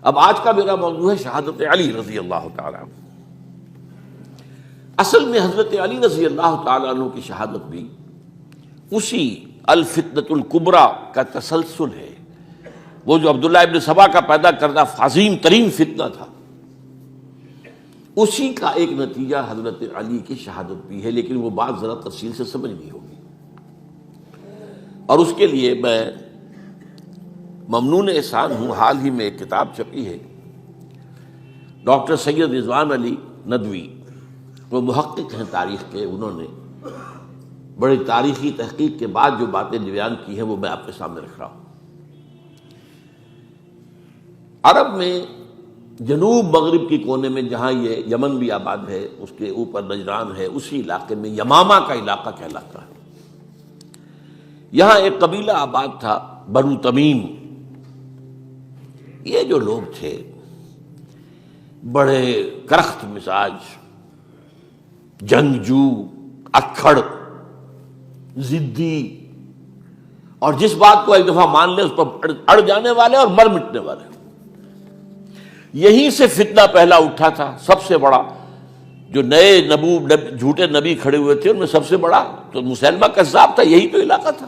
اب آج کا میرا موضوع ہے شہادت علی رضی اللہ تعالیٰ عنہ۔ اصل میں حضرت علی رضی اللہ تعالیٰ عنہ کی شہادت بھی اسی الفتنۃ الکبریٰ کا تسلسل ہے۔ وہ جو عبداللہ ابن سبا کا پیدا کردہ عظیم ترین فتنہ تھا، اسی کا ایک نتیجہ حضرت علی کی شہادت بھی ہے، لیکن وہ بات ذرا تفصیل سے سمجھنی ہوگی۔ اور اس کے لیے میں ممنون احسان ہوں، حال ہی میں ایک کتاب چھپی ہے، ڈاکٹر سید رضوان علی ندوی، وہ محقق ہیں تاریخ کے، انہوں نے بڑی تاریخی تحقیق کے بعد جو باتیں بیان کی ہیں وہ میں آپ کے سامنے رکھ رہا ہوں۔ عرب میں جنوب مغرب کی کونے میں، جہاں یہ یمن بھی آباد ہے، اس کے اوپر نجران ہے، اسی علاقے میں یمامہ کا علاقہ کہلاتا ہے۔ یہاں ایک قبیلہ آباد تھا، بنو تمیم۔ یہ جو لوگ تھے بڑے کرخت مزاج، جنگجو، اکھڑ، ضدی، اور جس بات کو ایک دفعہ مان لے اس پر اڑ جانے والے اور مر مٹنے والے۔ یہیں سے فتنہ پہلا اٹھا تھا، سب سے بڑا جو نئے جھوٹے نبی کھڑے ہوئے تھے ان میں سب سے بڑا تو مسلمہ کذاب تھا، یہی تو علاقہ تھا۔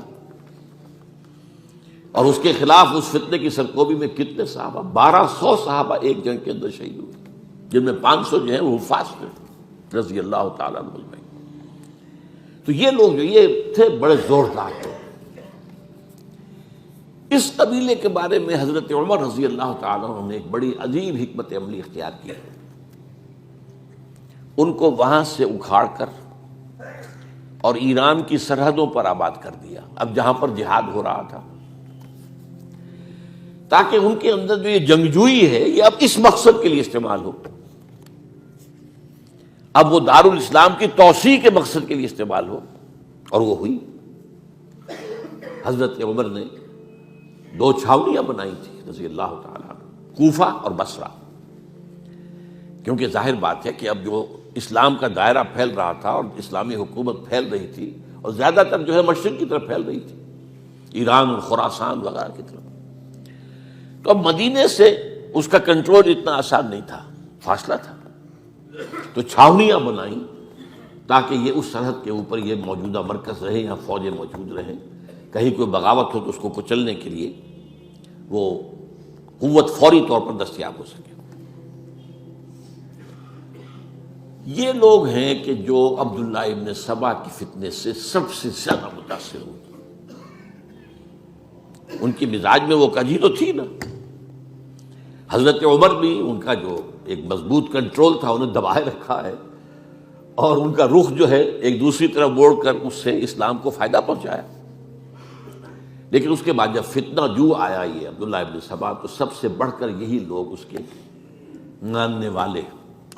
اور اس کے خلاف اس فتنے کی سرکوبی میں کتنے صحابہ، 1200 صحابہ ایک جنگ کے اندر شہید ہوئے، جن میں 500 جو ہیں وہ حفاظ تھے رضی اللہ تعالیٰ عنہ۔ تو یہ لوگ جو یہ تھے بڑے زوردار تھے۔ اس قبیلے کے بارے میں حضرت عمر رضی اللہ تعالیٰ عنہ نے ایک بڑی عجیب حکمت عملی اختیار کی، ان کو وہاں سے اکھاڑ کر اور ایران کی سرحدوں پر آباد کر دیا، اب جہاں پر جہاد ہو رہا تھا، تاکہ ان کے اندر جو یہ جنگجوئی ہے یہ اب اس مقصد کے لیے استعمال ہو، اب وہ دارالاسلام کی توسیع کے مقصد کے لیے استعمال ہو، اور وہ ہوئی۔ حضرت عمر نے 2 چھاؤنیاں بنائی تھی رضی اللہ تعالیٰ عنہ، کوفہ اور بصرہ، کیونکہ ظاہر بات ہے کہ اب جو اسلام کا دائرہ پھیل رہا تھا اور اسلامی حکومت پھیل رہی تھی، اور زیادہ تر جو ہے مشرق کی طرف پھیل رہی تھی، ایران اور خراسان وغیرہ کی طرف، تو اب مدینے سے اس کا کنٹرول اتنا آسان نہیں تھا، فاصلہ تھا، تو چھاؤنیاں بنائیں تاکہ یہ اس سرحد کے اوپر یہ موجودہ مرکز رہے، یہاں فوجیں موجود رہیں، کہیں کوئی بغاوت ہو تو اس کو کچلنے کے لیے وہ قوت فوری طور پر دستیاب ہو سکے۔ یہ لوگ ہیں کہ جو عبداللہ ابن سبا کی فتنے سے سب سے زیادہ متاثر ہوئے۔ ان کی مزاج میں وہ کجی تو تھی نا۔ حضرت عمر بھی ان کا جو ایک مضبوط کنٹرول تھا انہیں دبائے رکھا ہے، اور ان کا رخ جو ہے ایک دوسری طرف موڑ کر اس سے اسلام کو فائدہ پہنچایا۔ لیکن اس کے بعد جب فتنہ جو آیا یہ عبداللہ ابن سبا، تو سب سے بڑھ کر یہی لوگ اس کے ماننے والے،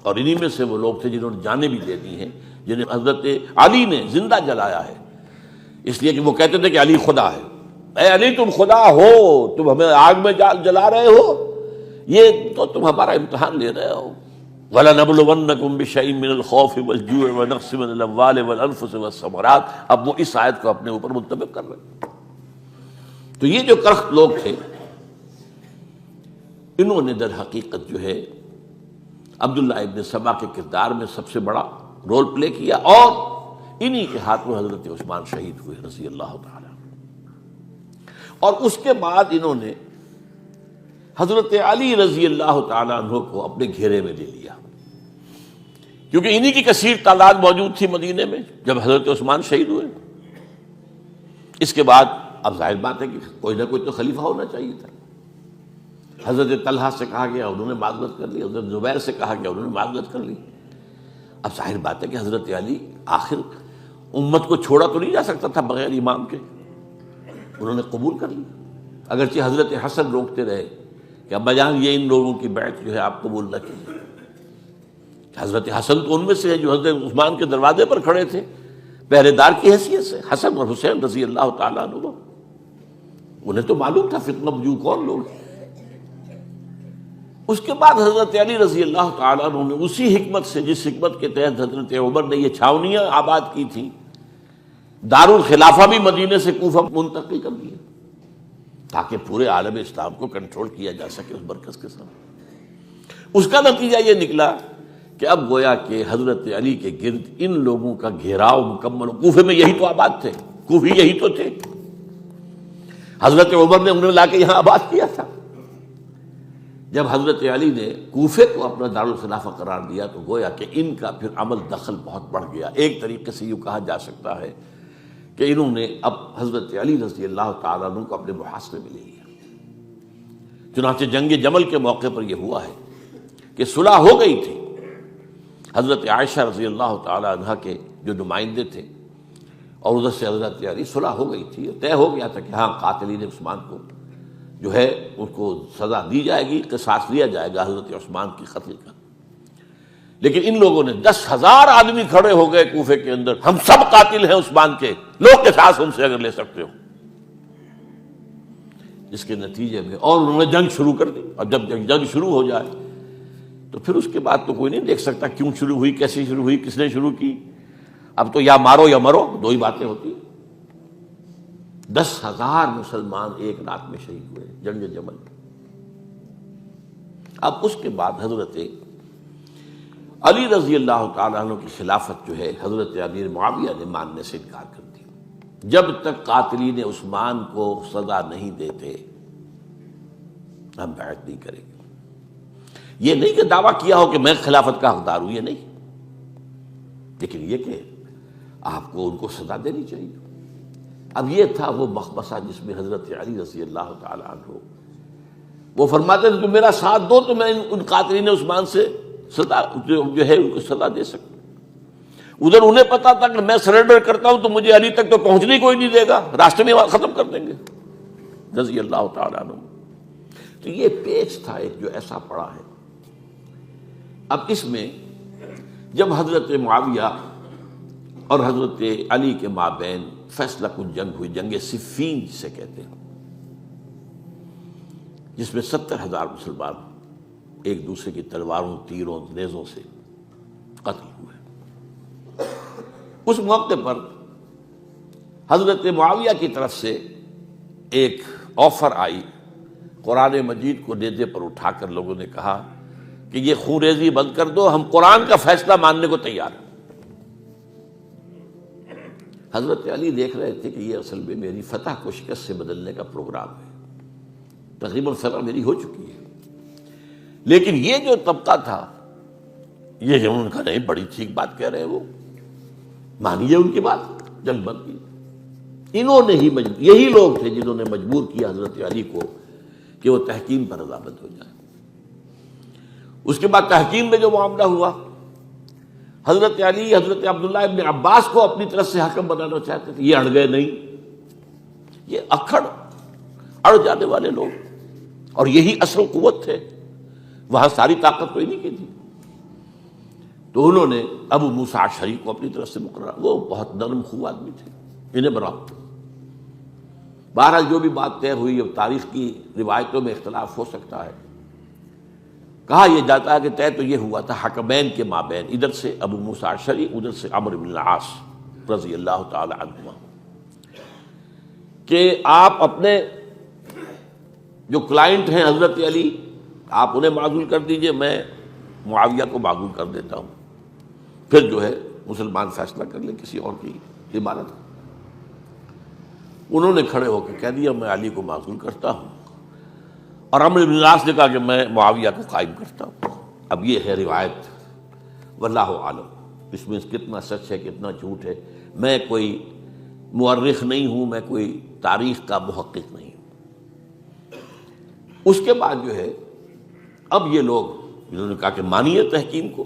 اور انہی میں سے وہ لوگ تھے جنہوں نے جانیں بھی دے دی ہیں، جنہیں حضرت علی نے زندہ جلایا ہے، اس لیے کہ وہ کہتے تھے کہ علی خدا ہے۔ اے علی تم خدا ہو، تم ہمیں آگ میں جلا رہے ہو، یہ تو تم ہمارا امتحان لے رہے ہو۔ وَلَنَبْلُوَنَّكُمْ بِشَيْءٍ مِّنَ الْخَوْفِ وَالْجُوعِ وَنَقْصٍ مِّنَ الْأَمْوَالِ وَالْأَنفُسِ وَالثَّمَرَاتِ، اب وہ اس آیت کو اپنے اوپر منطبق کر رہے ہیں۔ تو یہ جو کرخت لوگ تھے، انہوں نے در حقیقت جو ہے عبداللہ ابن سبا کے کردار میں سب سے بڑا رول پلے کیا، اور انہی کے ہاتھ میں حضرت عثمان شہید ہوئے رضی اللہ تعالیٰ۔ اور اس کے بعد انہوں نے حضرت علی رضی اللہ تعالیٰ عنہ کو اپنے گھیرے میں لے لیا، کیونکہ انہی کی کثیر تعداد موجود تھی مدینے میں جب حضرت عثمان شہید ہوئے۔ اس کے بعد اب ظاہر بات ہے کہ کوئی نہ کوئی تو خلیفہ ہونا چاہیے تھا۔ حضرت طلحہ سے کہا گیا، انہوں نے معذرت کر لی، حضرت زبیر سے کہا گیا، انہوں نے معذرت کر لی۔ اب ظاہر بات ہے کہ حضرت علی آخر امت کو چھوڑا تو نہیں جا سکتا تھا بغیر امام کے، انہوں نے قبول کر لی، اگرچہ حضرت حسن روکتے رہے کہ ابا جان یہ ان لوگوں کی بیعت جو ہے آپ قبول نہ کیجیے۔ حضرت حسن تو ان میں سے ہے جو حضرت عثمان کے دروازے پر کھڑے تھے پہرے دار کی حیثیت سے، حسن اور حسین رضی اللہ تعالیٰ عنہ، انہیں تو معلوم تھا فتنہ جو کون لوگ ہیں۔ اس کے بعد حضرت علی رضی اللہ تعالیٰ عنہ نے اسی حکمت سے، جس حکمت کے تحت حضرت عمر نے یہ چھاونیاں آباد کی تھی، دارالخلافہ بھی مدینے سے کوفہ منتقل کر دیا، تاکہ پورے عالم اسلام کو کنٹرول کیا جا سکے اس مرکز کے ساتھ۔ اس کا نتیجہ یہ نکلا کہ اب گویا کہ حضرت علی کے گرد ان لوگوں کا گھیراؤ مکمل، کوفے میں یہی تو آباد تھے، کوفی یہی تو تھے، حضرت عمر نے انہیں لا کے یہاں آباد کیا تھا۔ جب حضرت علی نے کوفے کو اپنا دارالخلافہ قرار دیا تو گویا کہ ان کا پھر عمل دخل بہت بڑھ گیا۔ ایک طریقے سے یہ کہا جا سکتا ہے کہ انہوں نے اب حضرت علی رضی اللہ تعالیٰ عنہ کو اپنے محاصرے میں لے لیا۔ چنانچہ جنگ جمل کے موقع پر یہ ہوا ہے کہ صلح ہو گئی تھی، حضرت عائشہ رضی اللہ تعالیٰ عنہ کے جو نمائندے تھے اور ادھر سے حضرت علی، صلح ہو گئی تھی، طے ہو گیا تھا کہ ہاں قاتلین عثمان کو جو ہے ان کو سزا دی جائے گی، قصاص لیا جائے گا حضرت عثمان کی قتل کا۔ لیکن ان لوگوں نے 10,000 آدمی کھڑے ہو گئے کوفے کے اندر، ہم سب قاتل ہیں عثمان کے، لو قصاص ان سے اگر لے سکتے ہو۔ اس کے نتیجے میں اور انہوں نے جنگ شروع کر دی، اور جب جنگ شروع ہو جائے تو پھر اس کے بعد تو کوئی نہیں دیکھ سکتا کیوں شروع ہوئی، کیسے شروع ہوئی، کس نے شروع کی۔ اب تو یا مارو یا مرو، دو ہی باتیں ہوتی۔ 10,000 مسلمان ایک رات میں شہید ہوئے جنگ جمل۔ اب اس کے بعد حضرت علی رضی اللہ تعالیٰ عنہ کی خلافت جو ہے حضرت امیر معاویہ نے ماننے سے انکار کر دیا۔ جب تک قاتلین عثمان کو سزا نہیں دیتے ہم بیعت نہیں کریں گے۔ یہ نہیں کہ دعویٰ کیا ہو کہ میں خلافت کا حقدار ہوں، یہ نہیں، لیکن یہ کہ آپ کو ان کو سزا دینی چاہیے۔ اب یہ تھا وہ مخمصہ جس میں حضرت علی رضی اللہ تعالیٰ عنہ وہ فرماتے تھے تم میرا ساتھ دو تو میں ان قاتلین عثمان سے سزا جو ہے ان کو سزا دے سکتا۔ ادھر انہیں پتا تھا کہ میں سرنڈر کرتا ہوں تو مجھے علی تک تو پہنچنے کوئی نہیں دے گا، راستے میں ختم کر دیں گے رضی اللہ تعالیٰ عنہ۔ تو یہ پیچ تھا ایک جو ایسا پڑا ہے۔ اب اس میں جب حضرت معاویہ اور حضرت علی کے مابین فیصلہ کن جنگ ہوئی، جنگ صفین جسے کہتے ہیں، جس میں 70,000 مسلمان ایک دوسرے کی تلواروں، تیروں، نیزوں سے قتل ہوئے۔ اس موقع پر حضرت معاویہ کی طرف سے ایک آفر آئی، قرآن مجید کو نیزے پر اٹھا کر لوگوں نے کہا کہ یہ خون ریزی بند کر دو، ہم قرآن کا فیصلہ ماننے کو تیار ہیں۔ حضرت علی دیکھ رہے تھے کہ یہ اصل میں میری فتح کو شکست سے بدلنے کا پروگرام ہے، تقریباً فتح میری ہو چکی ہے، لیکن یہ جو طبقہ تھا یہ انہوں نے کہا نہیں بڑی ٹھیک بات کہہ رہے ہیں وہ، مانیے ان کی بات، جنگ بند کی۔ انہوں نے ہی یہی لوگ تھے جنہوں نے مجبور کیا حضرت علی کو کہ وہ تحکیم پر رضامند ہو جائے۔ اس کے بعد تحکیم میں جو معاملہ ہوا، حضرت علی حضرت عبداللہ ابن عباس کو اپنی طرف سے حکم بنانا چاہتے تھے، یہ اڑ گئے نہیں، یہ اڑ جانے والے لوگ، اور یہی اصل قوت تھے، وہاں ساری طاقت کوئی نہیں کی تھی۔ تو انہوں نے ابو موسیٰ اشعری کو اپنی طرف سے مقرر، وہ بہت نرم خو آدمی تھے، انہیں بناؤ۔ بہرحال جو بھی بات طے ہوئی، اب تاریخ کی روایتوں میں اختلاف ہو سکتا ہے، کہا یہ جاتا ہے کہ طے تو یہ ہوا تھا حکمین کے مابین، ادھر سے ابو موسیٰ اشعری، ادھر سے عمرو بن العاص رضی اللہ تعالی عنہما، کہ آپ اپنے جو کلائنٹ ہیں حضرت علی آپ انہیں معزول کر دیجئے، میں معاویہ کو معزول کر دیتا ہوں، پھر جو ہے مسلمان فیصلہ کر لیں کسی اور کی عبادت۔ انہوں نے کھڑے ہو کے کہہ دیا میں علی کو معزول کرتا ہوں، اور عمرو بن العاص نے کہا کہ میں معاویہ کو قائم کرتا ہوں۔ اب یہ ہے روایت، واللہ عالم اس میں کتنا سچ ہے کتنا جھوٹ ہے، میں کوئی مورخ نہیں ہوں، میں کوئی تاریخ کا محقق نہیں ہوں۔ اس کے بعد جو ہے اب یہ لوگ انہوں نے کہا کہ مانیے تحکیم کو،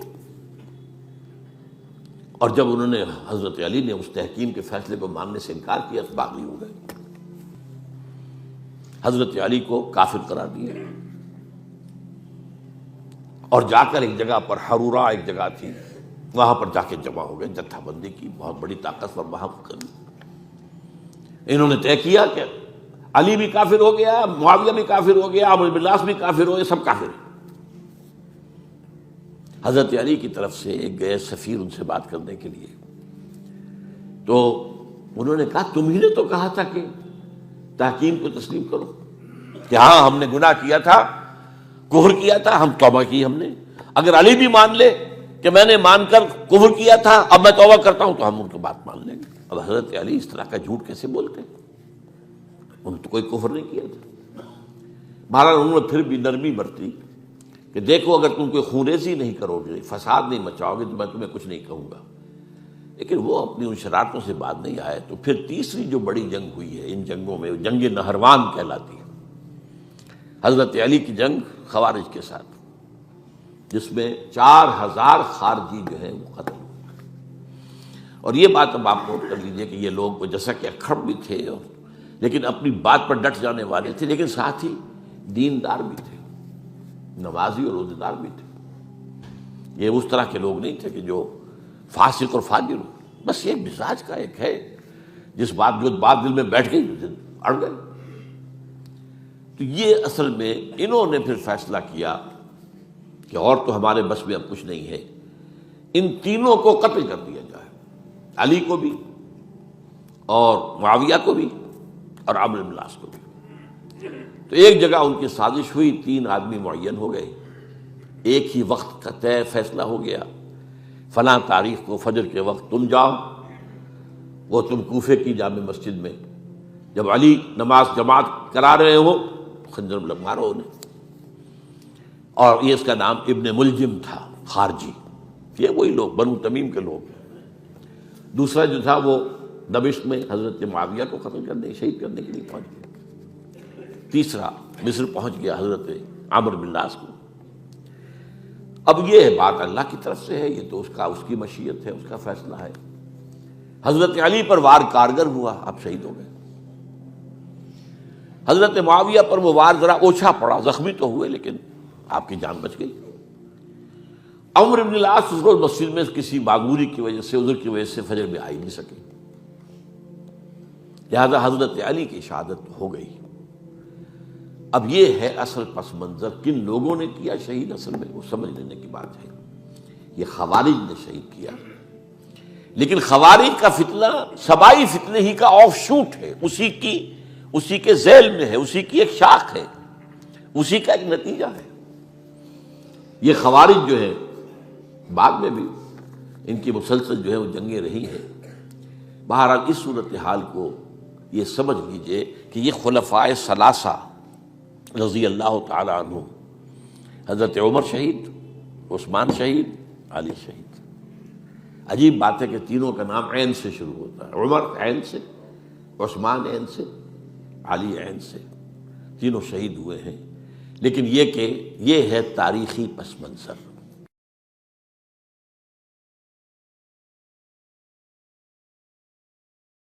اور جب انہوں نے حضرت علی نے اس تحکیم کے فیصلے کو ماننے سے انکار کیا تو باغی ہو گئے، حضرت علی کو کافر قرار دیا، اور جا کر ایک جگہ پر حرورہ ایک جگہ تھی وہاں پر جا کے جمع ہو گئے، جتھا بندی کی بہت بڑی طاقت پر وہاں کری۔ انہوں نے طے کیا کہ علی بھی کافر ہو گیا، معاویہ بھی کافر ہو گیا، عمرو بن العاص بھی کافر ہو گئے، سب کافر ہیں۔ حضرت علی کی طرف سے ایک گئے سفیر ان سے بات کرنے کے لیے، تو انہوں نے کہا تم ہی نے تو کہا تھا کہ تحکیم کو تسلیم کرو، کہ ہاں ہم نے گناہ کیا تھا، کفر کیا تھا، ہم توبہ کی ہم نے۔ اگر علی بھی مان لے کہ میں نے مان کر کفر کیا تھا، اب میں توبہ کرتا ہوں، تو ہم ان کی بات مان لیں گے۔ اب حضرت علی اس طرح کا جھوٹ کیسے بولتے ہیں؟ انہوں نے تو کوئی کفر نہیں کیا تھا۔ بہرحال انہوں نے پھر بھی نرمی برتی کہ دیکھو اگر تم کوئی خونریزی نہیں کرو گے، فساد نہیں مچاؤ گے، تو میں تمہیں کچھ نہیں کہوں گا۔ لیکن وہ اپنی ان شرارتوں سے بعد نہیں آئے۔ تو پھر تیسری جو بڑی جنگ ہوئی ہے ان جنگوں میں، جنگ نہروان کہلاتی ہے، حضرت علی کی جنگ خوارج کے ساتھ، جس میں 4000 خارجی جو ہیں وہ قتل ہوئے۔ اور یہ بات اب آپ نوٹ کر لیجئے کہ یہ لوگ جیسا کہ اکھڑ بھی تھے لیکن اپنی بات پر ڈٹ جانے والے تھے، لیکن ساتھ ہی دیندار بھی تھے، نمازی اور روزے دار بھی تھے۔ یہ اس طرح کے لوگ نہیں تھے کہ جو فاسق اور فاجر ہو، بس یہ مزاج کا ایک ہے، جو بات دل میں بیٹھ گئی اڑ گئے۔ تو یہ اصل میں انہوں نے پھر فیصلہ کیا کہ اور تو ہمارے بس میں اب کچھ نہیں ہے، ان تینوں کو قتل کر دیا جائے، علی کو بھی اور معاویہ کو بھی اور عمرو بن العاص کو بھی۔ تو ایک جگہ ان کی سازش ہوئی، 3 آدمی معین ہو گئے، ایک ہی وقت کا طے فیصلہ ہو گیا، فلاں تاریخ کو فجر کے وقت تم جاؤ، وہ تم کوفے کی جامع مسجد میں، جب علی نماز جماعت کرا رہے ہو خنجر مارو انہیں۔ اور یہ اس کا نام ابن ملجم تھا، خارجی، یہ وہی لوگ بنو تمیم کے لوگ۔ دوسرا جو تھا وہ دمشق میں حضرت معاویہ کو قتل کرنے، شہید کرنے کے لیے پہنچ گیا۔ تیسرا مصر پہنچ گیا حضرت عمرو بن العاص کو۔ اب یہ بات اللہ کی طرف سے ہے، یہ تو اس کی مشیت ہے، اس کا فیصلہ ہے۔ حضرت علی پر وار کارگر ہوا، اب شہید ہو گئے۔ حضرت معاویہ پر وہ وار ذرا اوچھا پڑا، زخمی تو ہوئے لیکن آپ کی جان بچ گئی۔ عمرو بن العاص اس روز مسجد میں کسی معذوری کی وجہ سے، عذر کی وجہ سے فجر میں آ ہی نہیں سکے، لہذا حضرت علی کی شہادت ہو گئی۔ اب یہ ہے اصل پس منظر، کن لوگوں نے کیا شہید، اصل میں وہ سمجھ لینے کی بات ہے۔ یہ خوارج نے شہید کیا، لیکن خوارج کا فتنہ سبائی فتنے ہی کا آف شوٹ ہے، اسی کے ذیل میں ہے، اسی کی ایک شاخ ہے، اسی کا ایک نتیجہ ہے۔ یہ خوارج جو ہے بعد میں بھی ان کی مسلسل جو ہے وہ جنگیں رہی ہیں۔ بہرحال اس صورتحال کو یہ سمجھ لیجئے کہ یہ خلفائے ثلاثہ رضی اللہ تعالی عنہ، حضرت عمر شہید، عثمان شہید، علی شہید۔ عجیب بات ہے کہ تینوں کا نام عین سے شروع ہوتا ہے، عمر عین سے، عثمان عین سے، علی عین سے، تینوں شہید ہوئے ہیں۔ لیکن یہ کہ یہ ہے تاریخی پس منظر۔